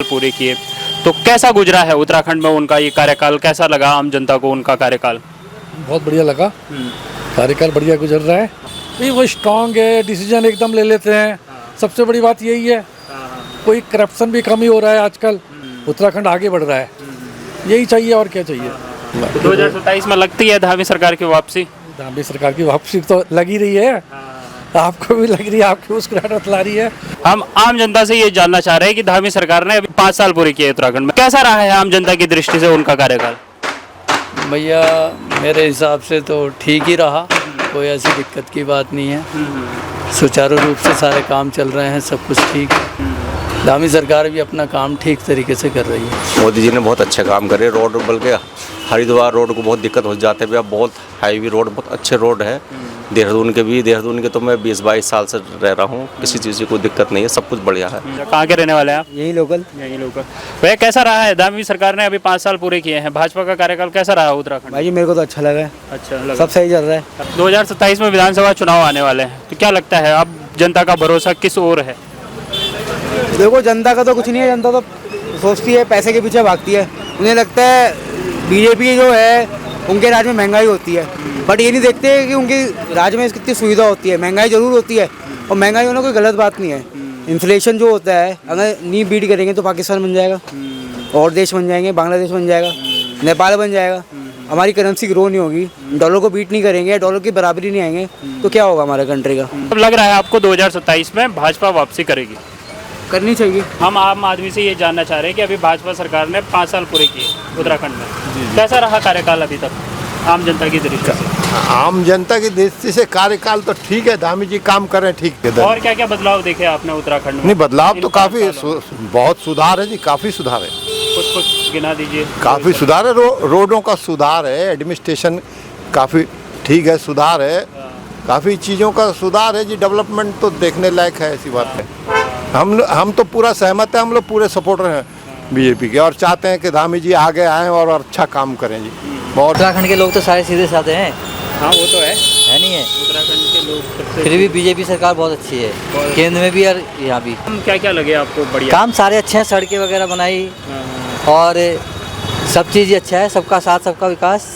पूरे किए। तो कैसा गुजरा है उत्तराखंड में उनका ये कार्यकाल, कैसा लगा आम जनता को उनका कार्यकाल? बहुत बढ़िया लगा। कार्यकाल बढ़िया गुजर रहा है। नहीं, वो स्ट्रांग है, डिसीजन एकदम ले लेते हैं। सबसे बड़ी बात यही है, कोई करप्शन भी कम ही हो रहा है आजकल। उत्तराखंड आगे बढ़ रहा है, यही चाहिए और क्या चाहिए। 2027 में लगती है धामी सरकार की वापसी? धामी सरकार की वापसी तो लग ही रही है, आपको भी लग रही है, आपकी मुस्कुराहट ला रही है। हम आम जनता से ये जानना चाह रहे हैं कि धामी सरकार ने अभी 5 साल पूरे किए उत्तराखंड में, कैसा रहा है आम जनता की दृष्टि से उनका कार्यकाल? भैया मेरे हिसाब से तो ठीक ही रहा, कोई ऐसी दिक्कत की बात नहीं है। सुचारू रूप से सारे काम चल रहे हैं, सब कुछ ठीक है। धामी सरकार भी अपना काम ठीक तरीके से कर रही है। मोदी जी ने बहुत अच्छे काम करे। रोड बल्कि हरिद्वार रोड को बहुत दिक्कत हो जाते हैं, बहुत हाईवे रोड, बहुत अच्छे रोड है। देहरादून के तो मैं 20-22 साल से रह रहा हूँ, किसी चीज़ की कोई दिक्कत नहीं है, सब कुछ बढ़िया है। कहाँ के रहने वाले हैं आप? यही लोकल। भैया कैसा रहा है, धामी सरकार ने अभी 5 साल पूरे किए हैं, भाजपा का कार्यकाल कैसा रहा उत्तराखंड? भाई जी मेरे को तो अच्छा लगा है, अच्छा लगा। सब सही चल रहा है। 2027 में विधानसभा चुनाव आने वाले हैं, तो क्या लगता है अब जनता का भरोसा किस ओर है? देखो जनता का तो कुछ नहीं है, जनता तो सोचती है, पैसे के पीछे भागती है। उन्हें लगता है बीजेपी जो है उनके राज्य में महंगाई होती है, बट ये नहीं देखते कि उनके राज्य में कितनी सुविधा होती है। महंगाई जरूर होती है और महंगाई होना कोई गलत बात नहीं है। इन्फ्लेशन जो होता है, अगर नहीं बीट करेंगे तो पाकिस्तान बन जाएगा और देश बन जाएंगे, बांग्लादेश बन जाएगा, नेपाल बन जाएगा। हमारी करेंसी ग्रो नहीं होगी, डॉलर को बीट नहीं करेंगे, डॉलर की बराबरी नहीं आएंगे, तो क्या होगा हमारे कंट्री का। अब लग रहा है आपको 2027 में भाजपा वापसी करेगी? करनी चाहिए। हम आम आदमी से ये जानना चाह रहे हैं कि अभी भाजपा सरकार ने 5 साल पूरे किए उत्तराखंड में, कैसा रहा कार्यकाल अभी तक आम जनता की दृष्टि से? आम जनता की दृष्टि से कार्यकाल तो ठीक है, धामी जी काम कर रहे हैं ठीक है। और क्या क्या बदलाव देखे आपने उत्तराखंड में? नहीं, बदलाव तो इन काफी 5 सालों में? बहुत सुधार है जी, काफी सुधार है, कुछ गिना दीजिए। काफी सुधार है। रोडों का सुधार है, एडमिनिस्ट्रेशन काफी ठीक है, सुधार है, काफी चीजों का सुधार है जी। डेवलपमेंट तो देखने लायक है, ऐसी बात है। हम तो पूरा सहमत है, हम लोग पूरे सपोर्टर हैं बीजेपी के और चाहते हैं कि धामी जी आगे आएँ और अच्छा काम करें जी। बहुत उत्तराखंड के लोग तो सारे सीधे साधे हैं। हाँ वो तो है नहीं है, उत्तराखंड के लोग फिर भी बीजेपी सरकार बहुत अच्छी है, केंद्र में भी और यहाँ भी। क्या क्या लगे आपको बढ़िया? काम सारे अच्छे हैं, सड़कें वगैरह बनाई और सब चीज़ अच्छा है, सबका साथ सबका विकास।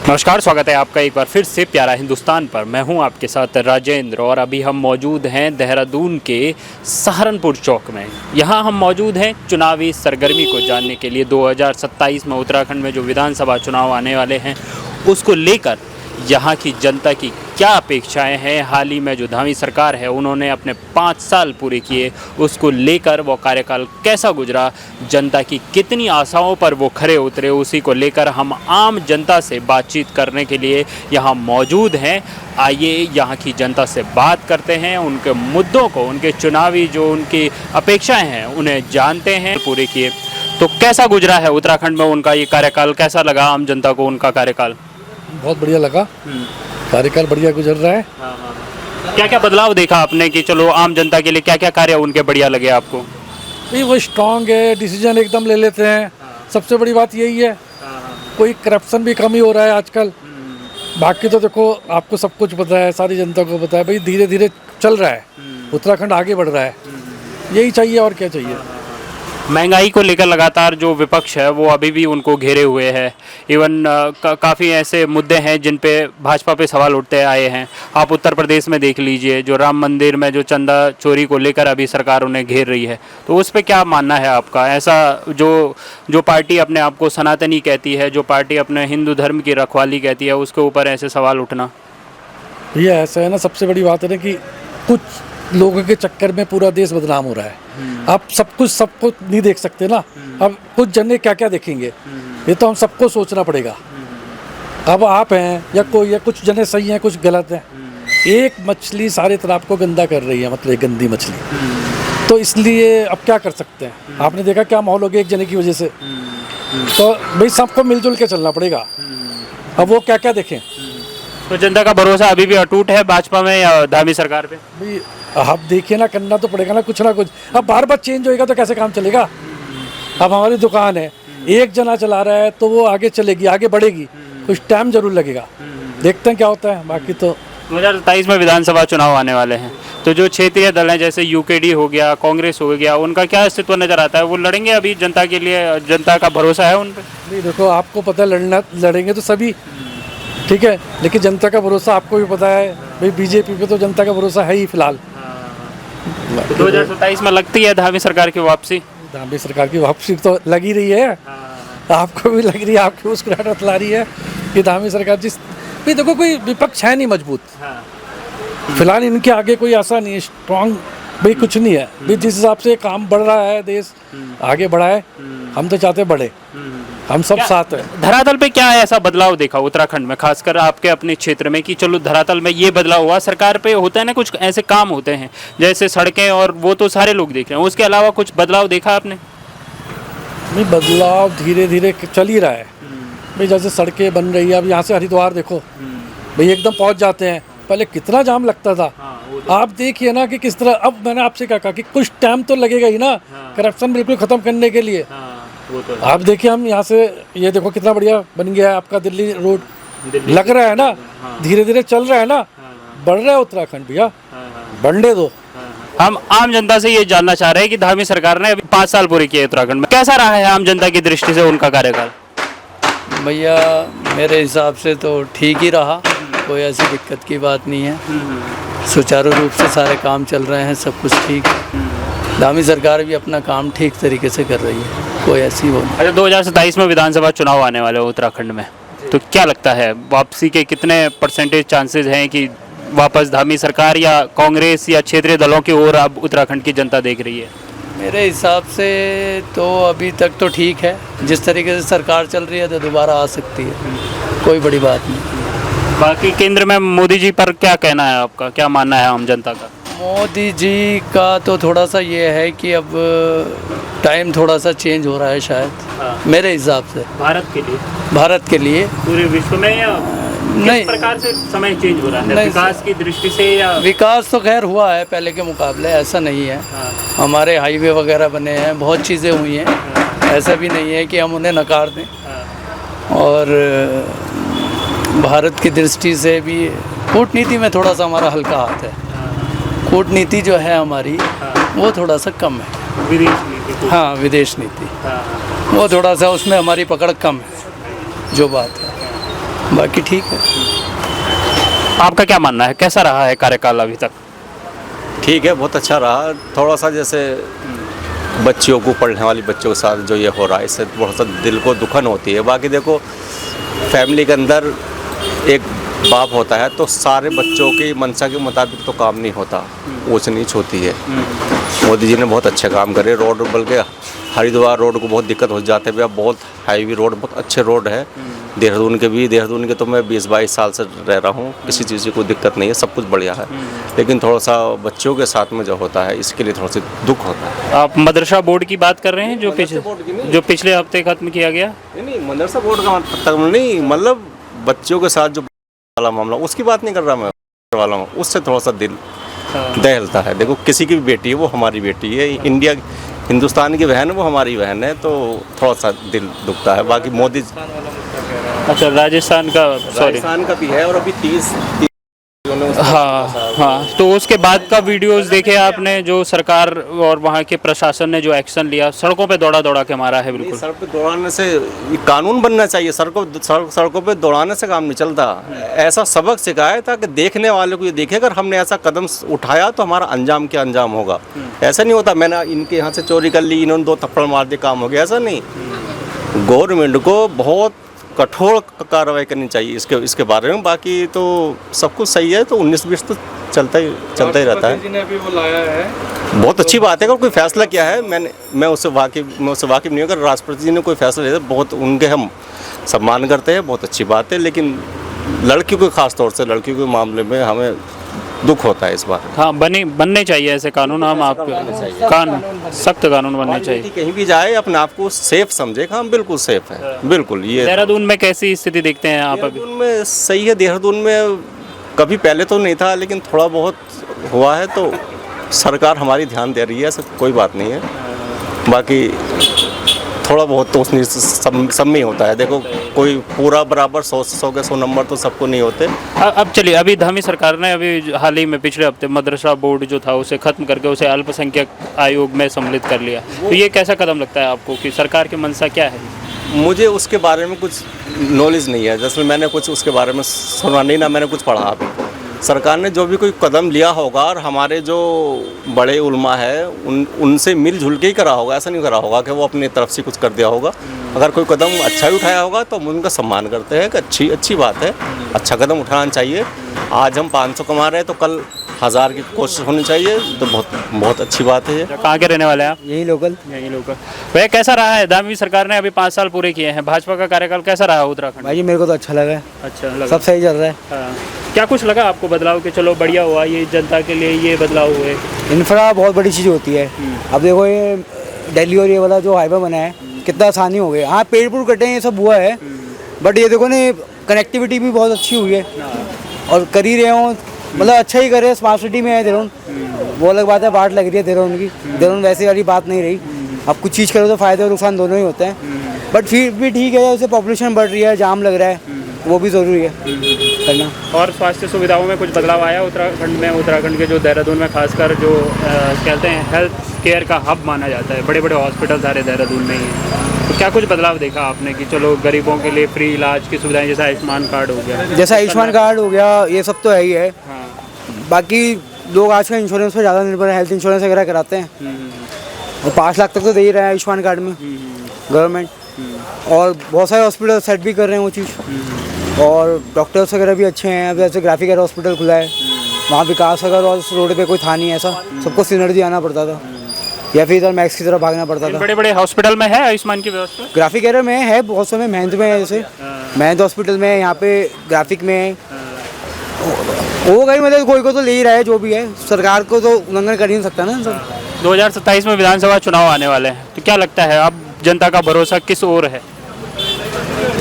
नमस्कार, स्वागत है आपका एक बार फिर से प्यारा हिंदुस्तान पर। मैं हूं आपके साथ राजेंद्र और अभी हम मौजूद हैं देहरादून के सहारनपुर चौक में। यहां हम मौजूद हैं चुनावी सरगर्मी को जानने के लिए। 2027 में उत्तराखंड में जो विधानसभा चुनाव आने वाले हैं उसको लेकर यहाँ की जनता की क्या अपेक्षाएं हैं। हाल ही में जो धामी सरकार है उन्होंने अपने 5 साल पूरे किए, उसको लेकर वो कार्यकाल कैसा गुजरा, जनता की कितनी आशाओं पर वो खरे उतरे, उसी को लेकर हम आम जनता से बातचीत करने के लिए यहाँ मौजूद हैं। आइए यहाँ की जनता से बात करते हैं, उनके मुद्दों को, उनके चुनावी जो उनकी अपेक्षाएँ हैं उन्हें जानते हैं। पूरे किए तो कैसा गुजरा है उत्तराखंड में उनका ये कार्यकाल, कैसा लगा आम जनता को उनका कार्यकाल? बहुत बढ़िया लगा, कार्यकाल बढ़िया गुजर रहा है। क्या क्या बदलाव देखा आपने कि चलो आम जनता के लिए क्या क्या कार्य उनके बढ़िया लगे आपको? नहीं, वो स्ट्रांग है, डिसीजन एकदम ले लेते हैं। सबसे बड़ी बात यही है, कोई करप्शन भी कम ही हो रहा है आजकल। बाकी तो देखो आपको सब कुछ पता है, सारी जनता को पता है भाई, धीरे धीरे चल रहा है, उत्तराखंड आगे बढ़ रहा है, यही चाहिए और क्या चाहिए। महंगाई को लेकर लगातार जो विपक्ष है वो अभी भी उनको घेरे हुए है। इवन काफ़ी ऐसे मुद्दे हैं जिन पे भाजपा पे सवाल उठते आए हैं। आप उत्तर प्रदेश में देख लीजिए, जो राम मंदिर में जो चंदा चोरी को लेकर अभी सरकार उन्हें घेर रही है, तो उस पे क्या मानना है आपका? ऐसा जो पार्टी अपने आप को सनातनी कहती है, जो पार्टी अपने हिंदू धर्म की रखवाली कहती है, उसके ऊपर ऐसे सवाल उठना? ये ऐसा है ना, सबसे बड़ी बात है ना कि कुछ लोगों के चक्कर में पूरा देश बदनाम हो रहा है। आप सब कुछ नहीं देख सकते ना, अब कुछ जने क्या क्या देखेंगे, ये तो हम सबको सोचना पड़ेगा। अब आप हैं या कोई या कुछ जने सही हैं, कुछ गलत हैं। एक मछली सारे तालाब को गंदा कर रही है, मतलब एक गंदी मछली, तो इसलिए अब क्या कर सकते हैं। आपने देखा क्या माहौल हो गया एक जने की वजह से, तो भाई सबको मिलजुल के चलना पड़ेगा। अब वो क्या क्या देखें। तो जनता का भरोसा अभी भी अटूट है भाजपा में या धामी सरकार पे? भाई अब देखिए ना, करना तो पड़ेगा ना कुछ ना कुछ। अब बार बार चेंज होएगा तो कैसे काम चलेगा। अब हमारी दुकान है, एक जना चला रहा है तो वो आगे चलेगी, आगे बढ़ेगी, कुछ टाइम जरूर लगेगा, देखते हैं क्या होता है। बाकी तो 2027 में विधानसभा चुनाव आने वाले हैं, तो जो क्षेत्रीय दल हैं जैसे यूकेडी हो गया, कांग्रेस हो गया, उनका क्या अस्तित्व नजर आता है? वो लड़ेंगे अभी जनता के लिए? जनता का भरोसा है उन पर? नहीं देखो, आपको पता है लड़ेंगे तो सभी, ठीक है, लेकिन जनता का भरोसा आपको भी पता है भाई, बीजेपी पे तो जनता का भरोसा है ही फिलहाल। 2027 में लगती है धामी सरकार की वापसी? धामी सरकार की वापसी तो लग ही रही है, आपको भी लग रही है, आपकी मुस्कुराहट ला रही है कि धामी सरकार जिस भाई देखो, कोई विपक्ष है नहीं मजबूत फिलहाल, इनके आगे कोई ऐसा नहीं है स्ट्रॉन्ग भाई, कुछ नहीं है भाई। जिस हिसाब से काम बढ़ रहा है, देश आगे बढ़ा है, हम तो चाहते बढ़े, हम सब साथ हैं। धरातल पे क्या ऐसा बदलाव देखा उत्तराखंड में, खासकर आपके अपने क्षेत्र में, कि चलो धरातल में ये बदलाव हुआ? सरकार पे होता है ना, कुछ ऐसे काम होते हैं जैसे सड़कें, और वो तो सारे लोग देख रहे हैं, उसके अलावा कुछ बदलाव देखा आपने? नहीं, बदलाव धीरे धीरे चल ही रहा है भाई, जैसे सड़कें बन रही है, अब यहाँ से हरिद्वार देखो भाई, एकदम पहुँच जाते हैं, पहले कितना जाम लगता था। आप देखिए ना कि किस तरह, अब मैंने आपसे कहा कि कुछ टाइम तो लगेगा ही ना करप्शन बिल्कुल ख़त्म करने के लिए। वो तो आप देखिए, हम यहाँ से ये देखो कितना बढ़िया बन गया है आपका दिल्ली रोड, लग रहा है ना, धीरे धीरे चल रहा है ना, बढ़ रहा है उत्तराखंड भैया, बढ़ने दो। हम आम जनता से ये जानना चाह रहे हैं कि धामी सरकार ने अभी 5 साल पूरे किए उत्तराखंड में, कैसा रहा है आम जनता की दृष्टि से उनका कार्यकाल? भैया मेरे हिसाब से तो ठीक ही रहा, कोई ऐसी दिक्कत की बात नहीं है, सुचारू रूप से सारे काम चल रहे हैं, सब कुछ ठीक है। धामी सरकार भी अपना काम ठीक तरीके से कर रही है, कोई ऐसी वो नहीं। अच्छा, 2027 में विधानसभा चुनाव आने वाले हैं उत्तराखंड में, तो क्या लगता है वापसी के कितने % चांसेस हैं कि वापस धामी सरकार या कांग्रेस या क्षेत्रीय दलों की ओर अब उत्तराखंड की जनता देख रही है? मेरे हिसाब से तो अभी तक तो ठीक है, जिस तरीके से सरकार चल रही है तो दोबारा आ सकती है, कोई बड़ी बात नहीं। बाकी केंद्र में मोदी जी पर क्या कहना है आपका, क्या मानना है आम जनता का? मोदी जी का तो थोड़ा सा ये है कि अब टाइम थोड़ा सा चेंज हो रहा है शायद, मेरे हिसाब से। भारत के लिए पूरे विश्व में, या नहीं, किस प्रकार से समय चेंज हो रहा है? विकास की दृष्टि से या? विकास तो खैर हुआ है पहले के मुकाबले, ऐसा नहीं है। हमारे हाईवे वगैरह बने हैं, बहुत चीज़ें हुई हैं, ऐसा भी नहीं है कि हम उन्हें नकार दें। और भारत की दृष्टि से भी कूटनीति में थोड़ा सा हमारा हल्का हाथ है, कूटनीति जो है हमारी वो थोड़ा सा कम है। विदेश नीति? हाँ, विदेश नीति वो थोड़ा सा, उसमें हमारी पकड़ कम है, जो बात है। बाकी ठीक है। आपका क्या मानना है, कैसा रहा है कार्यकाल अभी तक? ठीक है, बहुत अच्छा रहा। थोड़ा सा जैसे बच्चियों को, पढ़ने वाली बच्चों के साथ जो ये हो रहा है, इससे थोड़ा सा दिल को दुखन होती है। बाकी देखो, फैमिली के अंदर एक बाप होता है तो सारे बच्चों की मंशा के मुताबिक तो काम नहीं होता, ऊंच नीच होती है। मोदी जी ने बहुत अच्छे काम करे, रोड बल्कि हरिद्वार रोड को बहुत दिक्कत हो जाते हैं, अब बहुत हाईवे रोड, बहुत अच्छे रोड है। देहरादून के तो मैं 20-22 साल से रह रहा हूँ, किसी चीज़ की कोई दिक्कत नहीं है, सब कुछ बढ़िया है। लेकिन थोड़ा सा बच्चों के साथ में जो होता है, इसके लिए थोड़ा सा दुख होता है। आप मदरसा बोर्ड की बात कर रहे हैं, जो पिछले हफ्ते खत्म किया गया? नहीं, मदरसा बोर्ड का मतलब नहीं, मतलब बच्चों के साथ जो वाला मामला, उसकी बात नहीं कर रहा मैं, वाला उससे थोड़ा सा दिल दहलता है। देखो, किसी की भी बेटी है, वो हमारी बेटी है, हिंदुस्तान की बहन है, वो हमारी बहन है, तो थोड़ा सा दिल दुखता है। बाकी मोदी, अच्छा, राजस्थान का भी है, और अभी 30 हाँ, तो उसके बाद का वीडियोस देखे आपने, जो सरकार और वहाँ के प्रशासन ने जो एक्शन लिया, सड़कों पे दौड़ा के मारा है। बिल्कुल, सड़क पे दौड़ाने से कानून बनना चाहिए, सड़कों पे दौड़ाने से काम नहीं चलता। ऐसा सबक सिखाया ताकि देखने वाले को ये देखे, अगर हमने ऐसा कदम उठाया तो हमारा अंजाम क्या अंजाम होगा। ऐसा नहीं होता मैंने इनके यहाँ से चोरी कर ली, इन्होंने 2 थप्पड़ मार दिए, काम हो गया, ऐसा नहीं। गवर्नमेंट को बहुत कठोर कार्रवाई करनी चाहिए इसके बारे में। बाकी तो सब कुछ सही है, तो 19-20 तो चलता ही रहता है। ने अभी वो लाया है, बहुत अच्छी बात है। अगर कोई फैसला किया है, मैं उससे वाकिफ नहीं हूँ। अगर राष्ट्रपति जी ने कोई फैसला लिया, बहुत उनके हम सम्मान करते हैं, बहुत अच्छी बात है। लेकिन लड़कियों के खास तौर से, लड़कियों के मामले में हमें दुख होता है इस बात। हाँ, बनने चाहिए ऐसे कानून, हम आपके सख्त कानून बनने चाहिए। कहीं भी जाए अपने आप को सेफ समझे, हम बिल्कुल सेफ है, बिल्कुल। ये देहरादून में कैसी स्थिति देखते हैं आप अभी? देहरादून में सही है। देहरादून में कभी पहले तो नहीं था, लेकिन थोड़ा बहुत हुआ है, तो सरकार हमारी ध्यान दे रही है, ऐसा कोई बात नहीं है। बाकी थोड़ा बहुत तो उसमें सब में ही होता है। देखो कोई पूरा बराबर 100 के 100 नंबर तो सबको नहीं होते। अब चलिए, अभी धामी सरकार ने अभी हाल ही में पिछले हफ्ते मदरसा बोर्ड जो था उसे खत्म करके उसे अल्पसंख्यक आयोग में सम्मिलित कर लिया, तो ये कैसा कदम लगता है आपको कि सरकार की मंशा क्या है? मुझे उसके बारे में कुछ नॉलेज नहीं है, जैसे मैंने कुछ उसके बारे में सुना नहीं, ना मैंने कुछ पढ़ा अभी। सरकार ने जो भी कोई कदम लिया होगा और हमारे जो बड़े उलमा है उनसे मिलजुल के ही करा होगा, ऐसा नहीं करा होगा कि वो अपनी तरफ से कुछ कर दिया होगा। अगर कोई कदम अच्छा भी उठाया होगा तो हम उनका सम्मान करते हैं कि अच्छी बात है, अच्छा कदम उठाना चाहिए। आज हम 500 कमा रहे हैं तो कल 1000 की कोशिश होनी चाहिए, तो बहुत अच्छी बात है ये। कहाँ के रहने वाले हैं आप? यही लोकल। यही लोग। वह कैसा रहा है, धामी सरकार ने अभी 5 साल पूरे किए हैं, भाजपा का कार्यकाल कैसा रहा उत्तराखंड? भाई जी मेरे को तो अच्छा लगा है, अच्छा लगा। सब सही चल रहा है। हाँ। क्या कुछ लगा आपको बदलाव कि चलो बढ़िया हुआ, ये जनता के लिए ये बदलाव हुए? इंफ्रा बहुत बड़ी चीज़ होती है। अब देखो ये दिल्ली और ये वाला जो हाईवे बना है कितना आसानी हो गई। हाँ पेड़ पूड़ कटे हैं, ये सब हुआ है, बट ये देखो ना कनेक्टिविटी भी बहुत अच्छी हुई है और कर ही रहे हो, मतलब अच्छा ही करे। स्मार्ट सिटी में है देहरादून, वो अलग बात है, बाट लग रही है देहरादून की। देहरादून वैसे वाली बात नहीं रही। अब कुछ चीज़ करो तो फ़ायदे और नुकसान दोनों ही होते हैं, बट फिर भी ठीक है। जैसे पॉपुलेशन बढ़ रही है, जाम लग रहा है, वो भी ज़रूरी है करना। और स्वास्थ्य सुविधाओं में कुछ बदलाव आया उत्तराखंड में? उत्तराखंड के जो देहरादून में खासकर जो कहते हैं हेल्थ केयर का हब माना जाता है, बड़े बड़े हॉस्पिटल सारे देहरादून में ही हैं, तो क्या कुछ बदलाव देखा आपने कि चलो गरीबों के लिए फ्री इलाज की सुविधाएं, जैसा आयुष्मान कार्ड हो गया? जैसा आयुष्मान कार्ड हो गया, ये सब तो है ही है। हाँ। बाकी लोग आजकल इंश्योरेंस पर ज़्यादा निर्भर है, हेल्थ इंश्योरेंस वगैरह कराते हैं और 5 लाख तक तो दे ही रहा है आयुष्मान कार्ड में गवर्नमेंट। और बहुत सारे हॉस्पिटल सेट भी कर रहे हैं वो चीज़, और डॉक्टर्स वगैरह भी अच्छे हैं। अब जैसे ग्राफिक एयर हॉस्पिटल खुला है, वहाँ विकास अगर और उस रोड पे कोई था नहीं ऐसा, सबको सिनर्जी आना पड़ता था या फिर इधर मैक्स की तरफ भागना पड़ता था। बड़े बड़े हॉस्पिटल में है आयुष्मान की व्यवस्था? ग्राफिक एयर में है, बहुत समय मेहनत में है, जैसे मेहनत हॉस्पिटल में है, यहाँ पे ग्राफिक में है। हो गई मतलब कोई को तो ले ही रहा है, जो भी है सरकार को तो उल्लंघन कर ही नहीं सकता ना सब। 2027 में विधानसभा चुनाव आने वाले हैं, तो क्या लगता है अब जनता का भरोसा किस ओर है?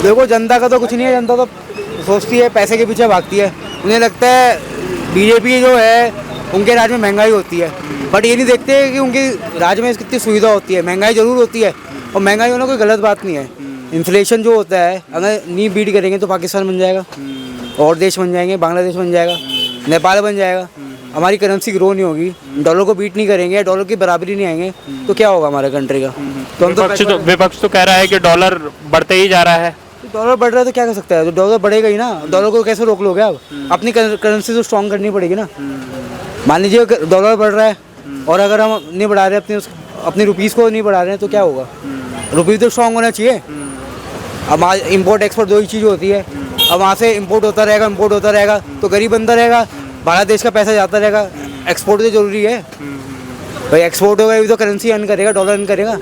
देखो जनता का तो कुछ नहीं है, जनता तो सोचती है, पैसे के पीछे भागती है। उन्हें लगता है बीजेपी जो है उनके राज्य में महंगाई होती है, बट ये नहीं देखते कि उनके राज्य में कितनी सुविधा होती है। महंगाई जरूर होती है और महंगाई होना कोई गलत बात नहीं है। इन्फ्लेशन जो होता है अगर नहीं बीट करेंगे तो पाकिस्तान बन जाएगा, और देश बन जाएंगे, बांग्लादेश बन जाएगा, नेपाल बन जाएगा। हमारी करेंसी ग्रो नहीं होगी, डॉलर को बीट नहीं करेंगे, डॉलर की बराबरी नहीं आएंगे, तो क्या होगा हमारे कंट्री का? तो हम तो विपक्ष तो कह रहा है कि डॉलर बढ़ते ही जा रहा है। डॉलर बढ़ रहा है तो क्या कर सकता है? तो डॉलर बढ़ेगा ही ना, डॉलर को कैसे रोक लोगे आप? अपनी करेंसी तो स्ट्रॉन्ग करनी पड़ेगी ना। मान लीजिए डॉलर बढ़ रहा है और अगर हम नहीं बढ़ा रहे अपनी रुपीज़ को नहीं बढ़ा रहे हैं तो क्या होगा? रुपीज़ तो स्ट्रॉन्ग होना चाहिए। अब इम्पोर्ट एक्सपोर्ट दो ही चीज़ होती है। अब वहाँ से इम्पोर्ट होता रहेगा तो गरीब बनता रहेगा, भारत देश का पैसा जाता रहेगा। एक्सपोर्ट तो जरूरी है भाई, एक्सपोर्ट होगा भी तो करेंसी अर्न करेगा, डॉलर अर्न करेगा।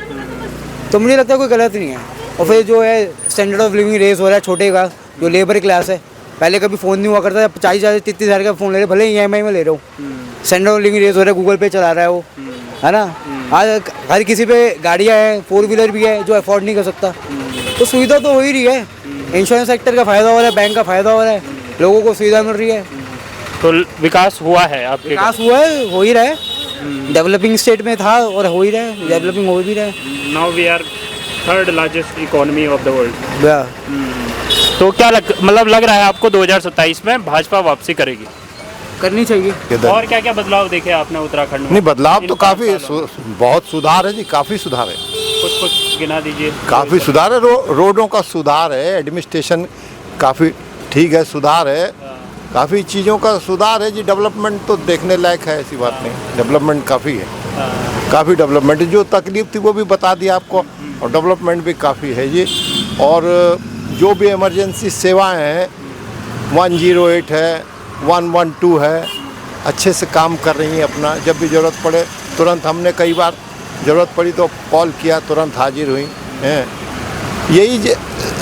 तो मुझे लगता है कोई गलत नहीं है। और फिर जो है स्टैंडर्ड ऑफ लिविंग रेस हो रहा है छोटे का, जो लेबर क्लास है, पहले कभी फ़ोन नहीं हुआ करता था, 40,000 33,000 का फ़ोन ले रहे, भले EMI में ले रहा हूँ, स्टैंडर्ड ऑफ लिविंग रेस हो रहा है, गूगल पे चला रहा है वो, है ना। आज हर किसी पे गाड़ियाँ हैं, 4 व्हीलर भी है, जो अफोर्ड नहीं कर सकता। तो सुविधा तो हो ही रही है, इंश्योरेंस सेक्टर का फ़ायदा हो रहा है, बैंक का फ़ायदा हो रहा है, लोगों को सुविधा मिल रही है। तो विकास हुआ है आपके? विकास हुआ है, हो ही रहा है। डेवलपिंग स्टेट में था और हो ही रहा है, डेवलपिंग हो भी रहा है। Now we are 3rd largest economy of the world. तो क्या लग रहा है आपको 2027 में भाजपा वापसी करेगी? करनी चाहिए। और क्या क्या बदलाव देखे आपने उत्तराखंड में? नहीं, बदलाव तो काफ़ी बहुत सुधार है जी, काफ़ी सुधार है। कुछ गिना दीजिए। काफ़ी सुधार है, रोडों का सुधार है, एडमिनिस्ट्रेशन काफ़ी ठीक है, सुधार है, काफ़ी चीज़ों का सुधार है जी। डेवलपमेंट तो देखने लायक है, ऐसी बात नहीं, डेवलपमेंट काफ़ी है, काफ़ी डेवलपमेंट। जो तकलीफ थी वो भी बता दिया आपको, और डेवलपमेंट भी काफ़ी है जी। और जो भी इमरजेंसी सेवाएं हैं, 108 है, 112 है, अच्छे से काम कर रही हैं अपना। जब भी ज़रूरत पड़े तुरंत, हमने कई बार ज़रूरत पड़ी तो कॉल किया, तुरंत हाजिर हुई हैं। यही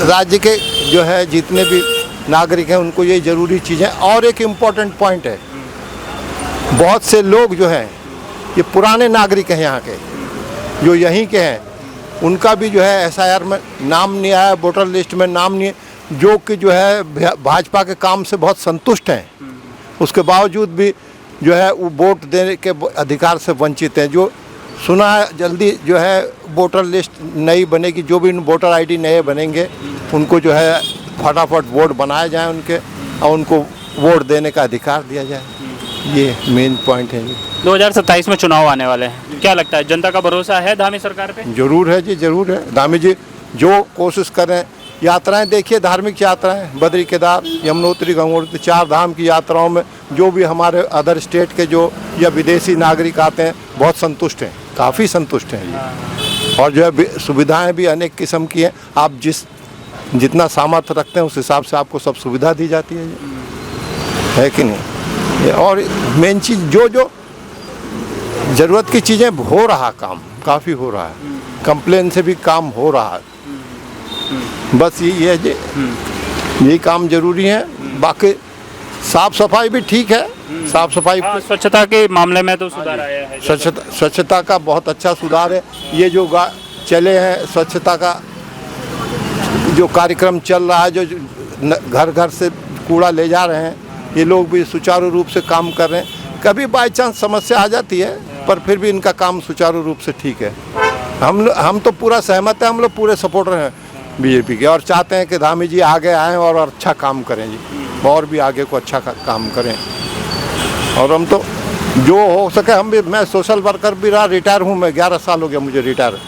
राज्य के जो है जितने भी नागरिक हैं उनको ये ज़रूरी चीज़ें। और एक इम्पॉर्टेंट पॉइंट है, बहुत से लोग जो हैं ये पुराने नागरिक हैं यहाँ के, जो यहीं के हैं, उनका भी जो है SIR में नाम नहीं आया, वोटर लिस्ट में नाम नहीं है, जो कि जो है भाजपा के काम से बहुत संतुष्ट हैं, उसके बावजूद भी जो है वो वोट देने के अधिकार से वंचित हैं। जो सुना है जल्दी जो है वोटर लिस्ट नई बनेगी, जो भी वोटर आईडी नए बनेंगे उनको जो है फटाफट वोट बनाए जाएं उनके, और उनको वोट देने का अधिकार दिया जाए। ये मेन पॉइंट है जी। 2027 में चुनाव आने वाले हैं, क्या लगता है जनता का भरोसा है धामी सरकार पे? जरूर है जी, जरूर है। धामी जी जो कोशिश करें, यात्राएं देखिए, धार्मिक यात्राएं बद्री केदार यमुनोत्री गंगोत्री 4 धाम की यात्राओं में जो भी हमारे अदर स्टेट के जो या विदेशी नागरिक आते हैं बहुत संतुष्ट हैं, काफ़ी संतुष्ट हैं जी। और जो है सुविधाएं भी अनेक किस्म की हैं, आप जितना सामर्थ्य रखते हैं उस हिसाब से आपको सब सुविधा दी जाती है जी, है कि नहीं। और मेन चीज़ जो ज़रूरत की चीज़ें हो रहा, काम काफ़ी हो रहा है, कंप्लेन से भी काम हो रहा है। बस यही है जी, यही काम जरूरी है। बाकी साफ सफाई भी ठीक है, साफ सफाई स्वच्छता के मामले में तो सुधार आया है। स्वच्छता का बहुत अच्छा सुधार है। ये जो चले हैं स्वच्छता का जो कार्यक्रम चल रहा है, जो घर घर से कूड़ा ले जा रहे हैं, ये लोग भी सुचारू रूप से काम कर रहे हैं। कभी बाई चांस समस्या आ जाती है, पर फिर भी इनका काम सुचारू रूप से ठीक है। हम तो पूरा सहमत हैं, हम लोग पूरे सपोर्टर हैं बीजेपी के, और चाहते हैं कि धामी जी आगे आएँ और अच्छा काम करें जी, और भी आगे को अच्छा काम करें। और हम तो जो हो सके, हम भी, मैं सोशल वर्कर भी रहा, रिटायर हूँ मैं, 11 साल हो गया मुझे रिटायर।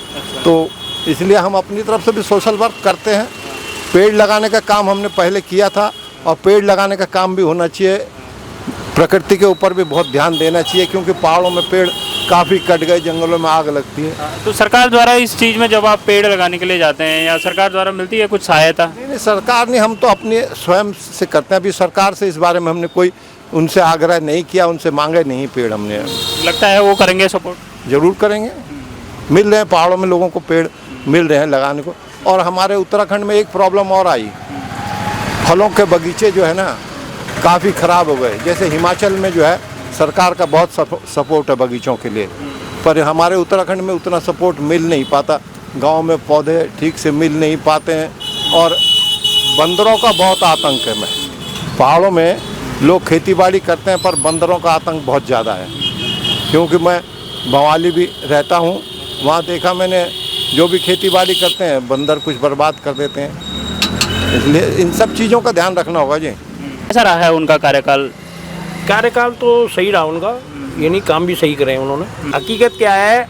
तो इसलिए हम अपनी तरफ से भी सोशल वर्क करते हैं। पेड़ लगाने का काम हमने पहले किया था, और पेड़ लगाने का काम भी होना चाहिए। प्रकृति के ऊपर भी बहुत ध्यान देना चाहिए, क्योंकि पहाड़ों में पेड़ काफ़ी कट गए, जंगलों में आग लगती है। तो सरकार द्वारा इस चीज़ में जब आप पेड़ लगाने के लिए जाते हैं, या सरकार द्वारा मिलती है कुछ सहायता? नहीं, सरकार नहीं, हम तो अपने स्वयं से करते हैं। अभी सरकार से इस बारे में हमने कोई उनसे आग्रह नहीं किया, उनसे मांगे नहीं पेड़ हमने। लगता है वो करेंगे सपोर्ट? ज़रूर करेंगे। मिल रहे हैं पहाड़ों में लोगों को पेड़ मिल रहे हैं लगाने को। और हमारे उत्तराखंड में एक प्रॉब्लम और आई, फलों के बगीचे जो है ना काफ़ी ख़राब हो गए। जैसे हिमाचल में जो है सरकार का बहुत सपोर्ट है बगीचों के लिए, पर हमारे उत्तराखंड में उतना सपोर्ट मिल नहीं पाता। गांव में पौधे ठीक से मिल नहीं पाते हैं, और बंदरों का बहुत आतंक है। पहाड़ों में लोग खेतीबाड़ी करते हैं, पर बंदरों का आतंक बहुत ज़्यादा है। क्योंकि मैं भवाली भी रहता हूँ, वहाँ देखा मैंने, जो भी खेतीबाड़ी करते हैं बंदर कुछ बर्बाद कर देते हैं। इसलिए इन सब चीज़ों का ध्यान रखना होगा जी। कैसा रहा है उनका कार्यकाल? कार्यकाल तो सही रहा उनका, यानी काम भी सही करे उन्होंने। हकीकत क्या है,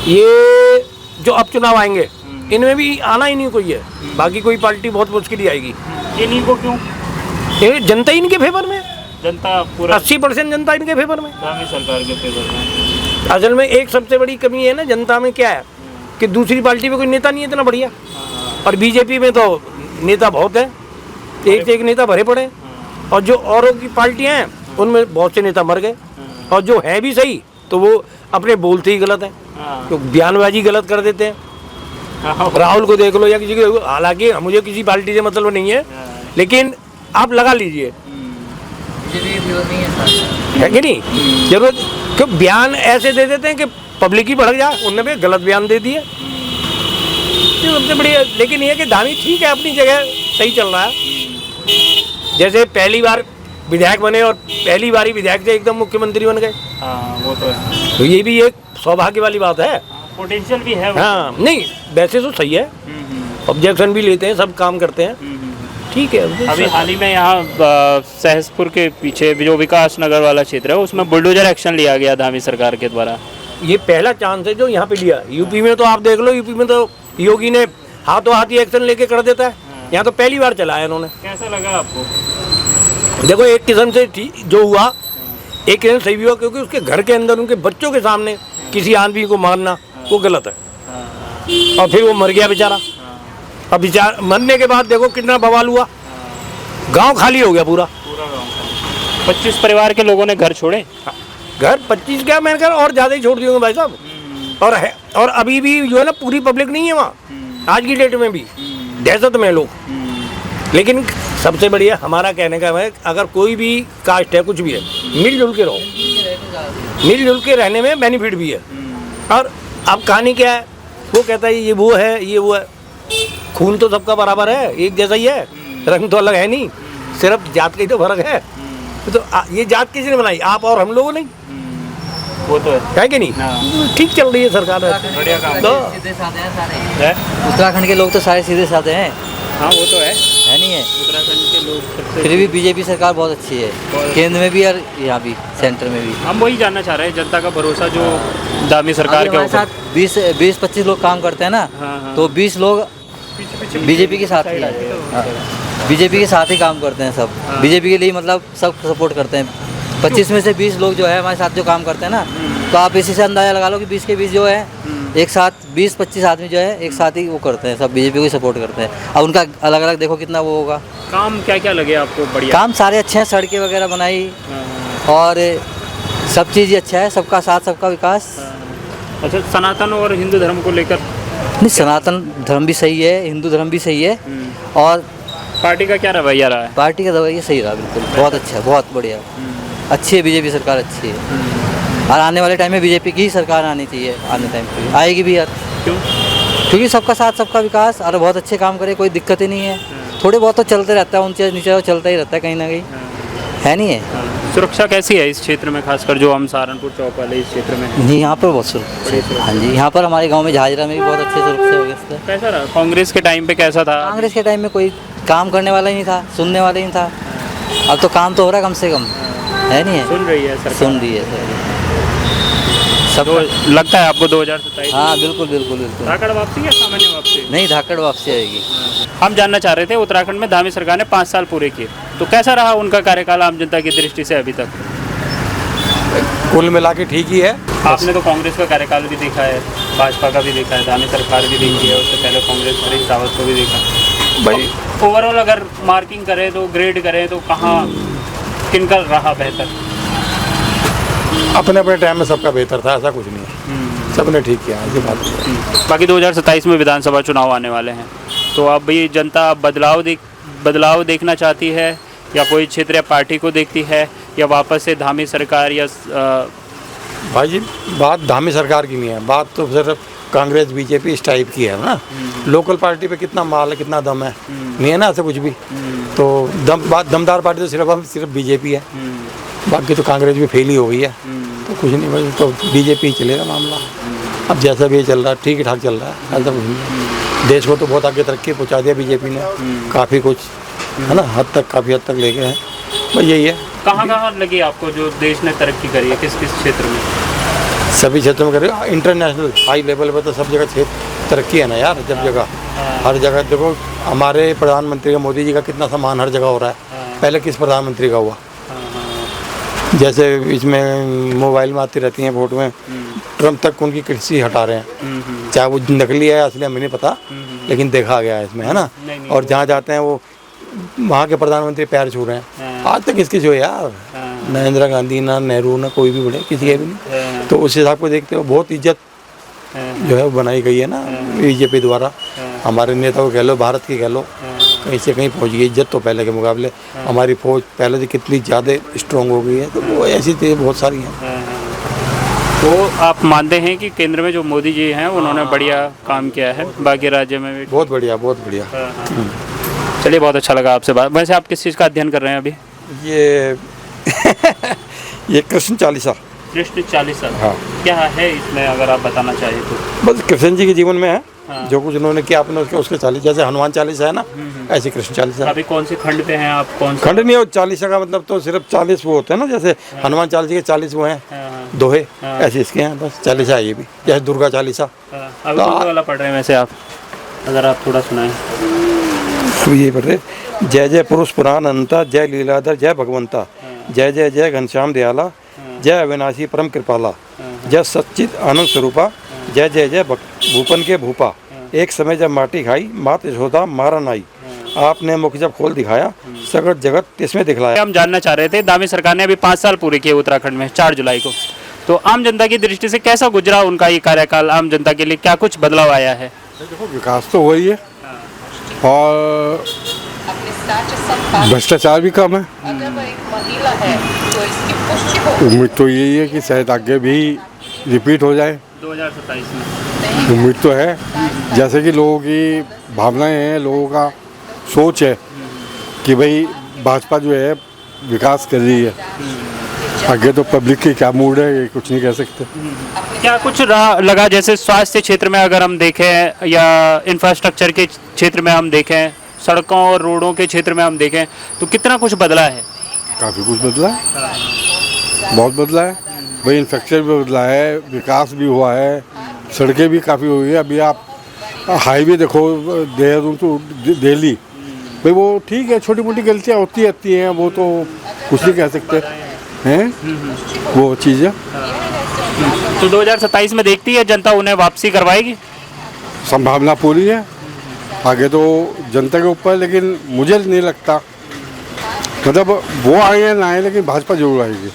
ये जो अब चुनाव आएंगे इनमें भी आना ही नहीं कोई है, बाकी कोई पार्टी बहुत मुश्किल ही आएगी। इन्हीं को क्यों? ये जनता इनके फेवर में, जनता पूरा 80% जनता इनके फेवर में, धामी सरकार के फेवर में। असल में एक सबसे बड़ी कमी है ना जनता में, क्या है कि दूसरी पार्टी में कोई नेता नहीं है इतना बढ़िया, और बीजेपी में तो नेता बहुत है, एक से एक नेता भरे पड़े। और जो औरों की पार्टियां हैं उनमें बहुत से नेता मर गए, और जो है भी सही तो वो अपने बोलते ही गलत हैं, तो बयानबाजी गलत कर देते हैं। राहुल को देख लो या किसी को, हालांकि मुझे किसी पार्टी से मतलब नहीं है, लेकिन आप लगा लीजिए, है कि नहीं? जरूरत क्यों बयान ऐसे दे देते हैं कि पब्लिक ही भड़क जाए, उनने भी गलत बयान दे दिए, सबसे बढ़िया। लेकिन ये कि धामी ठीक है, अपनी जगह सही चल रहा है। जैसे पहली बार विधायक बने और पहली बार ही विधायक से एकदम मुख्यमंत्री बन गए, वो तो है। तो ये भी एक सौभाग्य वाली बात है। पोटेंशियल भी है। हाँ, नहीं वैसे तो सही है, ऑब्जेक्शन भी लेते हैं, सब काम करते हैं, ठीक है। अभी हाल ही में यहाँ सहसपुर के पीछे जो विकास नगर वाला क्षेत्र है, उसमें बुलडोजर एक्शन लिया गया धामी सरकार के द्वारा। ये पहला चांस है जो यहाँ पे लिया। यूपी में तो आप देख लो, यूपी में तो योगी ने हाथों हाथ ही एक्शन लेके कर देता है, यहाँ तो पहली बार चला है इन्होंने। कैसा लगा आपको? देखो, एक किस्म से जो हुआ, एक किस्म सही भी हुआ, क्योंकि उसके घर के अंदर उनके बच्चों के सामने किसी आदमी को मारना वो गलत है, और फिर वो मर गया बेचारा। अब बेचारा मरने के बाद देखो कितना बवाल हुआ, गांव खाली हो गया पूरा 25 परिवार के लोगों ने घर छोड़े। घर 25 क्या, मैंने कहा और ज़्यादा ही छोड़ दिए भाई साहब। और अभी भी जो है ना पूरी पब्लिक नहीं है वहाँ, आज की डेट में भी दहशत में लोग। लेकिन सबसे बढ़िया हमारा कहने का है, अगर कोई भी कास्ट है, कुछ भी है, मिलजुल के रहो, मिलजुल के रहने में बेनिफिट भी है। और अब कहानी क्या है, वो कहता है ये वो है, ये वो है, खून तो सबका बराबर है, एक जैसा ही है, रंग तो अलग है नहीं, सिर्फ जात का ही तो फर्क है। तो ये जात किसी ने बनाई, आप और हम लोगों ने। वो तो है कि नहीं? ठीक चल रही है सरकार। बढ़िया काम तो सीधे साधे हैं सारे, है। उत्तराखंड के लोग तो सारे सीधे साधे हैं, हाँ वो तो है, नहीं है? उत्तराखंड के लोग सबसे। फिर भी बीजेपी सरकार बहुत अच्छी है, केंद्र में भी और यहाँ भी सेंटर में भी। हम वही जानना चाह रहे हैं, जनता का भरोसा जो दामी सरकार अभी के हमारे ऊपर। साथ 20-25 लोग काम करते हैं ना, हाँ। तो 20 लोग बीजेपी के साथ ही हैं। बीजेपी के साथ ही काम करते हैं सब, बीजेपी के लिए मतलब सब सपोर्ट करते हैं। 25 में से 20 लोग जो है हमारे साथ जो काम करते हैं ना, तो आप इसी से अंदाजा लगा लो कि 20 के 20 जो है एक साथ 20-25 आदमी जो है एक साथ ही वो करते हैं, सब बीजेपी को ही सपोर्ट करते हैं। अब उनका अलग अलग देखो कितना वो होगा। काम क्या क्या लगे आपको बढ़िया? काम सारे अच्छे हैं, सड़कें वगैरह बनाई और सब चीज़ ही अच्छा है, सबका साथ सबका विकास। अच्छा, सनातन और हिंदू धर्म को लेकर नहीं, सनातन धर्म भी सही है, हिंदू धर्म भी सही है, और पार्टी का क्या रवैया रहा है? पार्टी का रवैया सही रहा, बिल्कुल बहुत अच्छा, बहुत बढ़िया, अच्छी है बीजेपी सरकार, अच्छी है। और आने वाले टाइम में बीजेपी की ही सरकार आनी चाहिए, आने टाइम पे आएगी भी यार। क्यों? क्योंकि सबका साथ सबका विकास, और बहुत अच्छे काम करे, कोई दिक्कत ही नहीं है। थोड़े बहुत तो चलते रहता है, ऊंचे नीचे तो चलता ही रहता है कहीं ना कहीं, है नहीं है? सुरक्षा कैसी है इस क्षेत्र में, खासकर जो हम सहारनपुर चौक वाले इस क्षेत्र में हैं? जी यहाँ पर बहुत सुरक्षा, हाँ जी, यहाँ पर हमारे गांव में झाजरा में भी बहुत अच्छी सुरक्षा व्यवस्था है। कैसा रहा? कांग्रेस के टाइम पे कैसा था? कांग्रेस के टाइम में कोई काम करने वाला ही नहीं था, सुनने वाला ही नहीं था। अब तो काम तो हो रहा है कम से कम, है नहीं है? सुन रही है सरकार, सुन रही है सर। सब तो लगता है आपको 2027? हाँ बिल्कुल बिल्कुल बिल्कुल। धाकड़ वापसी या सामान्य वापसी? नहीं, धाकड़ वापसी आएगी। हम जानना चाह रहे थे, उत्तराखंड में धामी सरकार ने 5 साल पूरे किए, तो कैसा रहा उनका कार्यकाल आम जनता की दृष्टि से अभी तक? कुल मिला के ठीक ही है। आपने तो कांग्रेस का कार्यकाल भी देखा है, भाजपा का भी देखा है, धामी सरकार भी देखी है, उससे पहले कांग्रेस हरीश रावत को भी देखा। भाई ओवरऑल अगर मार्किंग करें तो, ग्रेड करें तो कहाँ किनका रहा बेहतर? अपने अपने टाइम में सबका बेहतर था, ऐसा कुछ नहीं है, सबने ठीक किया, ऐसी बात नहीं है। बाकी 2027 में विधानसभा चुनाव आने वाले हैं, तो अब भी जनता बदलाव देखना चाहती है, या कोई क्षेत्र या पार्टी को देखती है, या वापस से धामी सरकार या भाई जी बात धामी सरकार की नहीं है, बात तो सिर्फ कांग्रेस बीजेपी इस टाइप की है ना। लोकल पार्टी पे कितना माल है, कितना दम है, नहीं है ना ऐसा कुछ भी। तो दमदार पार्टी तो सिर्फ बीजेपी है, बाकी तो कांग्रेस भी फेल ही हो गई है। तो कुछ नहीं भाई, तो बीजेपी चलेगा मामला। अब जैसा भी चल रहा है ठीक ठाक चल रहा है, ऐसा कुछ नहीं है। देश को तो बहुत आगे तरक्की पहुँचा दिया बीजेपी ने, काफ़ी कुछ है ना, काफ़ी हद तक ले गए हैं। बस यही है। कहाँ लगी आपको जो देश ने तरक्की करी है, किस किस क्षेत्र में? सभी क्षेत्रों में करें, इंटरनेशनल हाई लेवल पर तो सब जगह क्षेत्र तरक्की है ना यार, जब जगह हर जगह देखो। हमारे प्रधानमंत्री का, मोदी जी का कितना सम्मान हर जगह हो रहा है, पहले किस प्रधानमंत्री का हुआ? जैसे इसमें मोबाइल में आती रहती हैं फोटो में, ट्रम्प तक उनकी कृषि हटा रहे हैं, चाहे वो नकली है असली हमें नहीं पता, लेकिन देखा गया है इसमें, है ना। और जहाँ जाते हैं वो वहाँ के प्रधानमंत्री पैर छू रहे हैं। आज तक किसकी छुए यार, ना इंदिरा गांधी, ना नेहरू, ना कोई भी बड़े, किसी के भी नहीं। तो उस हिसाब को देखते हो बहुत इज्जत जो है वो बनाई गई है ना बीजेपी द्वारा। हमारे नेता को कह लो, भारत की कह लो, कहीं से कहीं पहुंच गई इज्जत तो पहले के मुकाबले। हमारी फौज पहले से कितनी ज़्यादा स्ट्रॉन्ग हो गई है, तो वो ऐसी चीज़ें बहुत सारी हैं। तो आप मानते हैं कि केंद्र में जो मोदी जी हैं उन्होंने बढ़िया काम किया है, बाकी राज्य में भी? बहुत बढ़िया, बहुत बढ़िया। चलिए, बहुत अच्छा लगा आपसे बात। वैसे आप किस चीज़ का अध्ययन कर रहे हैं अभी? ये कृष्ण चालीसा। कृष्ण चालीसा? हाँ। क्या है इसमें, अगर आप बताना चाहिए तो? बस कृष्ण जी के जीवन में है, जो कुछ उन्होंने किया अपने उसके 40, जैसे हनुमान चालीसा है ना, ऐसी कृष्ण चालीसा। अभी कौन से खंड पे हैं आप? कौन खंड नहीं हो, चालीसा का मतलब तो सिर्फ 40 वो होते हैं ना, जैसे हनुमान चालीसा के 40 वो हैं दोहे, ऐसे इसके हैं, बस चालीसा है ये भी, जैसे दुर्गा चालीसा। अभी कौन वाला पढ़ रहे हैं वैसे आप, अगर आप थोड़ा सुनाएं? तो ये पढ़ रहे, जय जय पुरुष पुराण अनंता, जय लीलाधर जय भगवंता, जय जय जय घनश्याम दयाला, जय अविनाशी परम कृपाला, जय सच्चित आनंद स्वरूपा, जय जय जय भूपन के भूपा, एक समय जब माटी खाई मात यशोदा मारा नाई, आपने मुख जब खोल दिखाया सगत जगत इसमें दिखलाया। हम जानना चाह रहे थे, दामी सरकार ने अभी 5 साल पूरे किए उत्तराखंड में 4 जुलाई को, तो आम जनता की दृष्टि से कैसा गुजरा उनका ये कार्यकाल? आम जनता के लिए क्या कुछ बदलाव आया है? देखो, विकास तो वही है और भ्रष्टाचार भी कम है। उम्मीद तो यही है कि शायद आगे भी रिपीट हो जाए 2027 में। उम्मीद तो है, जैसे कि लोगों की भावनाएं हैं, लोगों का सोच है कि भाई भाजपा जो है विकास कर रही है, आगे तो पब्लिक की क्या मूड है ये कुछ नहीं कह सकते। क्या कुछ लगा, जैसे स्वास्थ्य क्षेत्र में अगर हम देखें या इंफ्रास्ट्रक्चर के क्षेत्र में हम देखें, सड़कों और रोडों के क्षेत्र में हम देखें, तो कितना कुछ बदला है? काफ़ी कुछ बदला है, बहुत बदला है भाई। इंफ्रास्ट्रक्चर भी बदला है, विकास भी हुआ है, सड़कें भी काफ़ी हुई है। अभी आप हाईवे देखो देहरादून टू दिल्ली, भाई वो ठीक है, छोटी मोटी गलतियाँ होती रहती हैं, वो तो कुछ नहीं कह सकते हैं वो चीज़ें। तो 2027 में देखती है जनता उन्हें वापसी करवाएगी? संभावना पूरी है, आगे तो जनता के ऊपर, लेकिन मुझे नहीं लगता, मतलब वो आए या ना आए लेकिन भाजपा जरूर आएगी।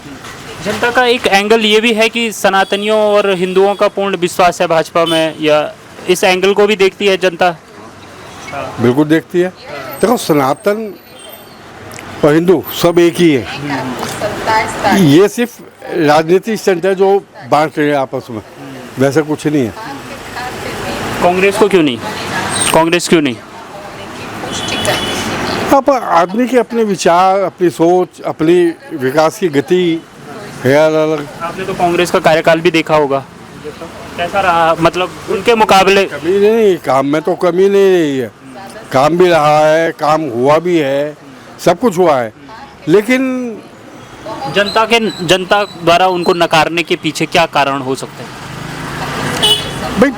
जनता का एक एंगल ये भी है कि सनातनियों और हिंदुओं का पूर्ण विश्वास है भाजपा में, या इस एंगल को भी देखती है जनता? बिल्कुल देखती है। देखो सनातन और हिंदू सब एक ही है, ये सिर्फ राजनीतिक स्टंट है जो बांट रहे हैं आपस में, वैसा कुछ नहीं है। कांग्रेस को क्यों नहीं? कांग्रेस क्यों नहीं? अब आदमी के अपने विचार, अपनी सोच, अपनी विकास की गति है अलग। आपने तो कांग्रेस का कार्यकाल भी देखा होगा, कैसा रहा? मतलब उनके मुकाबले कमी नहीं, काम में तो कमी नहीं रही है, काम भी रहा है, काम हुआ भी है, सब कुछ हुआ है, लेकिन जनता द्वारा उनको नकारने के पीछे क्या कारण हो सकते हैं? भाई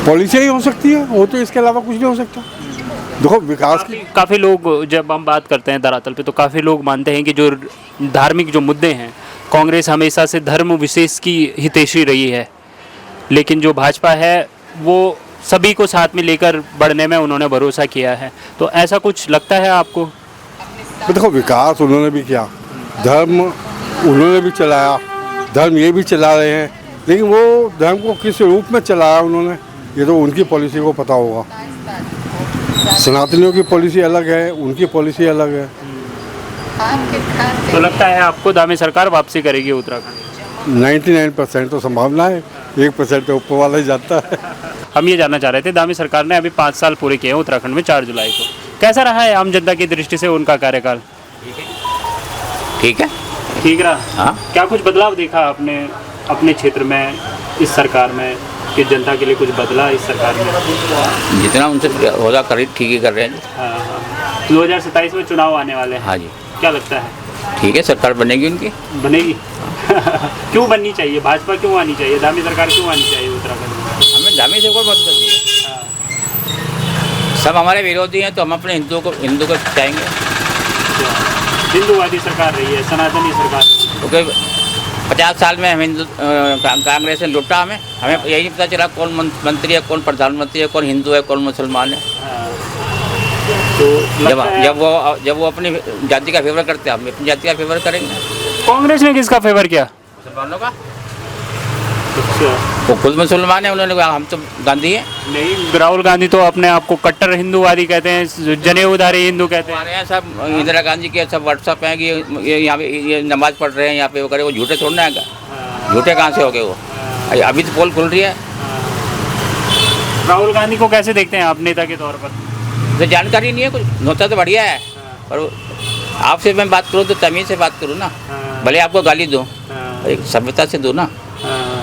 पॉलिसी ही हो सकती है, वो तो इसके अलावा कुछ नहीं हो सकता। देखो विकास की काफ़ी लोग, जब हम बात करते हैं धरातल पे, तो काफ़ी लोग मानते हैं कि जो धार्मिक जो मुद्दे हैं, कांग्रेस हमेशा से धर्म विशेष की हितैषी रही है, लेकिन जो भाजपा है वो सभी को साथ में लेकर बढ़ने में उन्होंने भरोसा किया है। तो ऐसा कुछ लगता है आपको? देखो विकास उन्होंने भी किया, धर्म उन्होंने भी चलाया, धर्म ये भी चला रहे हैं, लेकिन वो धर्म को किस रूप में चलाया उन्होंने, ये तो उनकी पॉलिसी को पता होगा। सनातनियों की पॉलिसी अलग है, उनकी पॉलिसी अलग है। तो लगता है आपको दामी सरकार वापसी करेगी उत्तराखंड? 99% तो संभावना है, 1% तो ऊपर वाला ही जानता है। हम ये जानना चाह रहे थे, दामी सरकार ने अभी 5 साल पूरे किए हैं उत्तराखंड में 4 जुलाई को, कैसा रहा है आम जनता की दृष्टि से उनका कार्यकाल? ठीक है, ठीक रहा। हाँ। क्या कुछ बदलाव देखा आपने अपने क्षेत्र में इस सरकार में, कि जनता के लिए कुछ बदला इस सरकार में? जितना उनसे होगा करीब ठीक ही कर रहे हैं। हाँ। 2027 में चुनाव आने वाले हैं। हाँ जी। क्या लगता है? ठीक है, सरकार बनेगी उनकी। बनेगी? क्यों बननी चाहिए? भाजपा क्यों आनी चाहिए? दामी सरकार क्यों आनी चाहिए उत्तराखंड में? हमें दामी से कोई मतलब नहीं है। सब हमारे विरोधी हैं, तो हम अपने हिंदू को चाहेंगे। हिंदूवादी सरकार रही है, सनातनी सरकार, क्योंकि 50 साल में हम हिंदू कांग्रेस ने लुटा, हमें यही पता चला कौन मंत्री है, कौन प्रधानमंत्री है, कौन हिंदू है, कौन मुसलमान है। तो जब वो अपनी जाति का फेवर करते हैं, हम अपनी जाति का फेवर करेंगे। कांग्रेस ने किसका फेवर किया? मुसलमानों का। वो खुद मुसलमान है, उन्होंने कहा हम तो गांधी हैं। नहीं, राहुल गांधी तो अपने आप को कट्टर हिंदूवादी कहते हैं, जनेऊधारी हिंदू कहते हैं। हमारे यहाँ सब इंदिरा गांधी के सब व्हाट्सअप हैं कि यहाँ पे ये नमाज पढ़ रहे हैं, यहाँ पे वो करे, वो झूठे छोड़ना है क्या? झूठे कहाँ से हो गए वो? अभी तो पोल खुल रही है। राहुल गांधी को कैसे देखते हैं आप नेता के तौर पर? तो जानकारी नहीं है कुछ, होता तो बढ़िया है, पर आपसे मैं बात करूँ तो तमीज़ से बात करूँ ना, भले आपको गाली दूँ, एक सभ्यता से दूँ ना।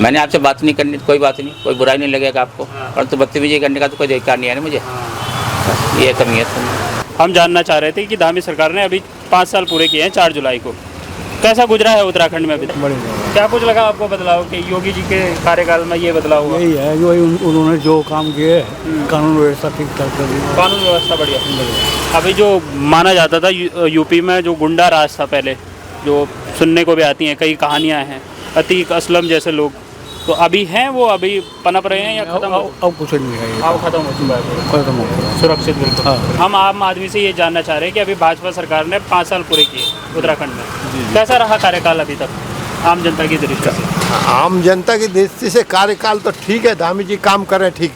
मैंने आपसे बात नहीं करनी, कोई बात नहीं, कोई बुराई नहीं लगेगा आपको, परंतु बदतमीजी करने का तो कोई अधिकार नहीं है ना मुझे, ये कमी है। हम जानना चाह रहे थे कि दामी सरकार ने अभी 5 साल पूरे किए हैं 4 जुलाई को, कैसा गुजरा है उत्तराखंड में अभी तक? क्या कुछ लगा आपको बदलाव कि योगी जी के कार्यकाल में ये बदलाव हुआ? यही है, जो उन्होंने जो काम किए, कानून व्यवस्था ठीक ठाक कर दी। कानून व्यवस्था बढ़िया। अभी जो माना जाता था यूपी में जो गुंडा राज था पहले, जो सुनने को भी आती हैं कई कहानियाँ हैं, अतीक असलम जैसे लोग, तो अभी हैं वो, अभी पनप रहे हैं या खत्म? अब कुछ नहीं है, अब खत्म हो चुका है, खत्म हो गया, सुरक्षित बिल्कुल। हाँ। हम आम आदमी से ये जानना चाह रहे हैं कि अभी भाजपा सरकार ने 5 साल पूरे किए उत्तराखंड में, कैसा रहा कार्यकाल अभी तक आम जनता की दृष्टि से? आम जनता की दृष्टि से कार्यकाल तो ठीक है, धामी जी काम कर रहे हैं ठीक।